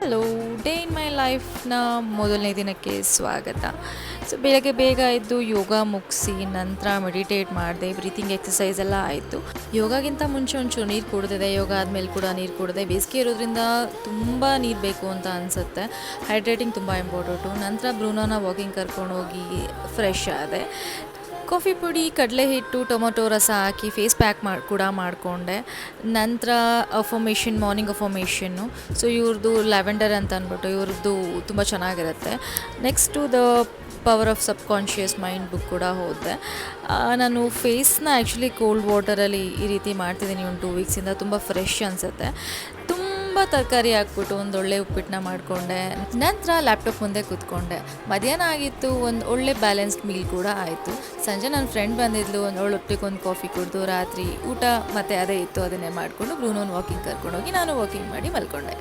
Hello, day in ಮೈ ಲೈಫ್‌ನ ಮೊದಲನೇ ದಿನಕ್ಕೆ ಸ್ವಾಗತ. ಸೊ ಬೆಳಗ್ಗೆ ಬೇಗ ಎದ್ದು ಯೋಗ ಮುಗಿಸಿ ನಂತರ ಮೆಡಿಟೇಟ್ ಮಾಡಿದೆ, ಬ್ರೀತಿಂಗ್ ಎಕ್ಸಸೈಸ್ ಎಲ್ಲ ಆಯಿತು. ಯೋಗಕ್ಕಿಂತ ಮುಂಚೆ ಒಂಚೂರು ನೀರು ಕುಡಿದಿದೆ, ಯೋಗ ಆದಮೇಲೆ ಕೂಡ ನೀರು ಕುಡಿದೆ. ಬೇಸಿಗೆ ಇರೋದ್ರಿಂದ ತುಂಬ ನೀರು ಬೇಕು ಅಂತ ಅನಿಸುತ್ತೆ. ಹೈಡ್ರೇಟಿಂಗ್ ತುಂಬ ಇಂಪಾರ್ಟೆಂಟು. ನಂತರ ಬ್ರೂನೋನ ವಾಕಿಂಗ್ ಕರ್ಕೊಂಡೋಗಿ ಫ್ರೆಶ್ ಆದೆ. ಕಾಫಿ ಪುಡಿ, ಕಡಲೆ ಹಿಟ್ಟು, ಟೊಮೊಟೊ ರಸ ಹಾಕಿ ಫೇಸ್ ಪ್ಯಾಕ್ ಕೂಡ ಮಾಡಿಕೊಂಡೆ. ನಂತರ ಮಾರ್ನಿಂಗ್ ಅಫರ್ಮೇಷನ್ನು. ಸೊ ಇವ್ರದ್ದು ಲ್ಯಾವೆಂಡರ್ ಅಂತ ಅಂದ್ಬಿಟ್ಟು ಇವ್ರದ್ದು ತುಂಬ ಚೆನ್ನಾಗಿರುತ್ತೆ. Next power of subconscious mind book ಕೂಡ ಓದಿದೆ. ನಾನು ಫೇಸ್ನ ಆ್ಯಕ್ಚುಲಿ ಕೋಲ್ಡ್ ವಾಟರಲ್ಲಿ ಈ ರೀತಿ ಮಾಡ್ತಿದ್ದೀನಿ ಒಂದು 2 ವೀಕ್ಸಿಂದ. ತುಂಬ ಫ್ರೆಶ್ ಅನಿಸುತ್ತೆ. ತುಂಬ ತರಕಾರಿ ಹಾಕ್ಬಿಟ್ಟು ಒಂದೊಳ್ಳೆ ಉಪ್ಪಿಟ್ಟನ್ನ ಮಾಡಿಕೊಂಡೆ. ನಂತರ ಲ್ಯಾಪ್ಟಾಪ್ ಮುಂದೆ ಕೂತ್ಕೊಂಡೆ. ಮಧ್ಯಾಹ್ನ ಆಗಿತ್ತು, ಒಂದು ಒಳ್ಳೆ ಬ್ಯಾಲೆನ್ಸ್ಡ್ ಮೀಲ್ ಕೂಡ ಆಯಿತು. ಸಂಜೆ ನನ್ನ ಫ್ರೆಂಡ್ ಬಂದಿದ್ಲು, ಅವಳೊಟ್ಟಿಗೆ ಒಂದು ಕಾಫಿ ಕುಡಿದು ರಾತ್ರಿ ಊಟ ಮತ್ತು ಅದೇ ಇತ್ತು, ಅದನ್ನೇ ಮಾಡಿಕೊಂಡು ಬ್ರೂನೋನ್ ವಾಕಿಂಗ್ ಕರ್ಕೊಂಡೋಗಿ ನಾನು ವಾಕಿಂಗ್ ಮಾಡಿ ಮಲ್ಕೊಂಡೆ.